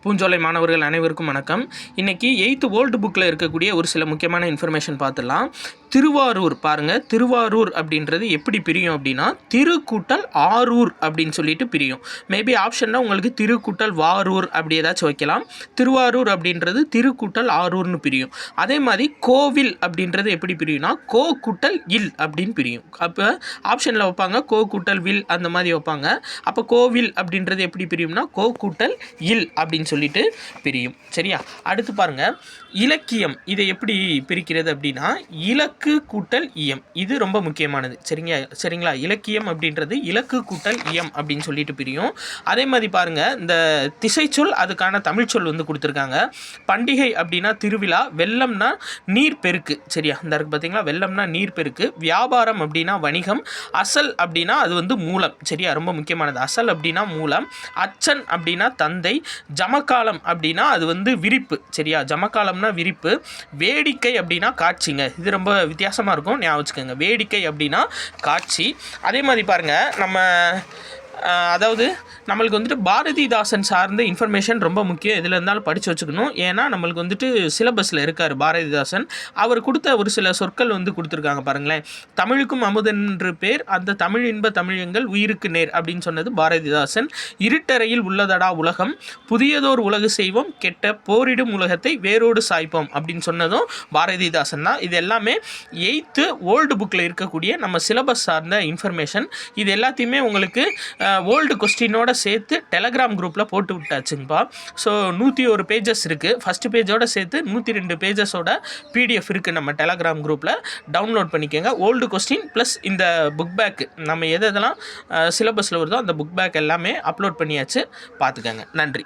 பூஞ்சோலை மாணவர்கள் அனைவருக்கும் வணக்கம். இன்றைக்கி 8th ஓல்டு புக்கில் இருக்கக்கூடிய ஒரு சில முக்கியமான இன்ஃபர்மேஷன் பார்த்துடலாம். திருவாரூர் பாருங்கள், திருவாரூர் அப்படின்றது எப்படி பிரியும் அப்படின்னா திரு கூட்டல் ஆரூர் அப்படின்னு சொல்லிட்டு பிரியும். மேபி ஆப்ஷன்னா உங்களுக்கு திரு கூட்டல் வாரூர் அப்படி ஏதாச்சும் வைக்கலாம். திருவாரூர் அப்படின்றது திரு கூட்டல் ஆரூர்னு பிரியும். அதே மாதிரி கோவில் அப்படின்றது எப்படி பிரியும்னா கோ கூட்டல் இல் அப்படின்னு பிரியும். அப்போ ஆப்ஷனில் வைப்பாங்க கோ கூட்டல் வில் அந்த மாதிரி வைப்பாங்க. அப்போ கோவில் அப்படின்றது எப்படி பிரியும்னா கோ கூட்டல் இல் அப்படின்னு சொல்லிட்டு பிரியும். சரியா? அடுத்து பாருங்க, இலக்கியம் இதை எப்படி பிரிக்கிறது அப்படின்னா இலக்கு கூட்டல் இயம். இது ரொம்ப முக்கியமானது. சரிங்களா? இலக்கியம் அப்படின்றது இலக்கு கூட்டல் இயம் அப்படின்னு சொல்லிட்டு பிரியும். அதே மாதிரி பாருங்க, இந்த திசைச்சொல் அதுக்கான தமிழ்ச்சொல் வந்து கொடுத்துருக்காங்க. பண்டிகை அப்படின்னா திருவிழா, வெள்ளம்னா நீர் பெருக்கு. சரியா? இந்த இருக்கு பார்த்தீங்களா, வெள்ளம்னா நீர் பெருக்கு. வியாபாரம் அப்படின்னா வணிகம், அசல் அப்படின்னா அது வந்து மூலம். சரியா? ரொம்ப முக்கியமானது. அசல் அப்படின்னா மூலம், அச்சன் அப்படின்னா தந்தை, ஜமக்காலம் அப்படின்னா அது வந்து விரிப்பு. சரியா? ஜமக்காலம்னா விரிப்பு, வேடிக்கை அப்படின்னா காட்சிங்க. இது ரொம்ப வித்தியாசமாக இருக்கும், ஞாபகம் வச்சுக்கோங்க. வேடிக்கை அப்படின்னா காட்சி. அதே மாதிரி பாருங்க, நம்ம அதாவது நம்மளுக்கு வந்துட்டு பாரதிதாசன் சார்ந்த இன்ஃபர்மேஷன் ரொம்ப முக்கியம். எதில் இருந்தாலும் படித்து வச்சுக்கணும். ஏன்னா நம்மளுக்கு வந்துட்டு சிலபஸில் இருக்கார் பாரதிதாசன். அவர் கொடுத்த ஒரு சில சொற்கள் வந்து கொடுத்துருக்காங்க பாருங்களேன். தமிழுக்கும் அமுதென்று பேர், அந்த தமிழ் இன்ப தமிழங்கள் உயிருக்கு நேர் அப்படின்னு சொன்னது பாரதிதாசன். இருட்டறையில் உள்ளதடா உலகம், புதியதோர் உலகு செய்வோம், கெட்ட போரிடும் உலகத்தை வேரோடு சாய்ப்போம் அப்படின்னு சொன்னதும் பாரதிதாசன் தான். இது எல்லாமே 8th ஓல்டு புக்கில் இருக்கக்கூடிய நம்ம சிலபஸ் சார்ந்த இன்ஃபர்மேஷன். இது எல்லாத்தையுமே உங்களுக்கு ஓல்டு கொஸ்டினோட சேர்த்து டெலகிராம் குரூப்பில் போட்டு விட்டாச்சுங்கப்பா. ஸோ 101 பேஜஸ் இருக்குது. ஃபஸ்ட்டு பேஜோட சேர்த்து 102 பேஜஸோட பிடிஎஃப் இருக்குது நம்ம டெலகிராம் குரூப்பில். டவுன்லோட் பண்ணிக்கோங்க. ஓல்டு கொஸ்டின் ப்ளஸ் இந்த புக் பேக் நம்ம எதெல்லாம் சிலபஸில் வருதோ அந்த புக் பேக் எல்லாமே அப்லோட் பண்ணியாச்சு. பார்த்துக்கோங்க. நன்றி.